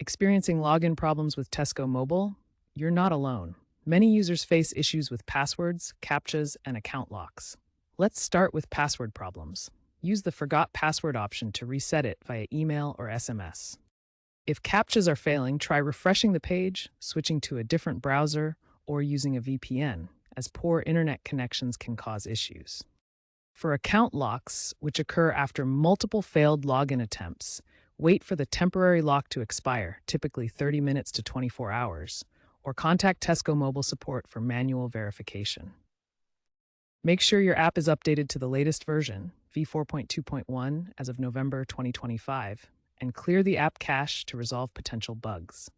Experiencing login problems with Tesco Mobile? You're not alone. Many users face issues with passwords, captchas, and account locks. Let's start with password problems. Use the Forgot Password option to reset it via email or SMS. If captchas are failing, try refreshing the page, switching to a different browser, or using a VPN, as poor internet connections can cause issues. For account locks, which occur after multiple failed login attempts, wait for the temporary lock to expire, typically 30 minutes to 24 hours, or contact Tesco Mobile support for manual verification. Make sure your app is updated to the latest version, v4.2.1, as of November 2025, and clear the app cache to resolve potential bugs.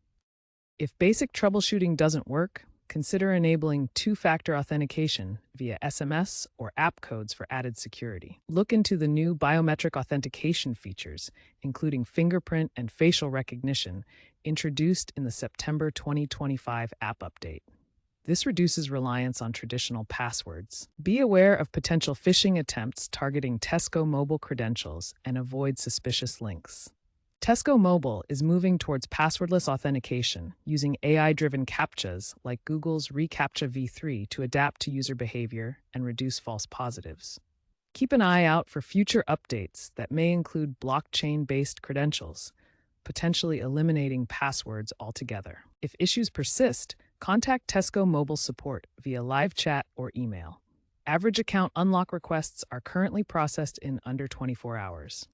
If basic troubleshooting doesn't work, consider enabling two-factor authentication via SMS or app codes for added security. Look into the new biometric authentication features, including fingerprint and facial recognition, introduced in the September 2025 app update. This reduces reliance on traditional passwords. Be aware of potential phishing attempts targeting Tesco Mobile credentials and avoid suspicious links. Tesco Mobile is moving towards passwordless authentication using AI-driven captchas like Google's reCAPTCHA v3 to adapt to user behavior and reduce false positives. Keep an eye out for future updates that may include blockchain-based credentials, potentially eliminating passwords altogether. If issues persist, contact Tesco Mobile support via live chat or email. Average account unlock requests are currently processed in under 24 hours.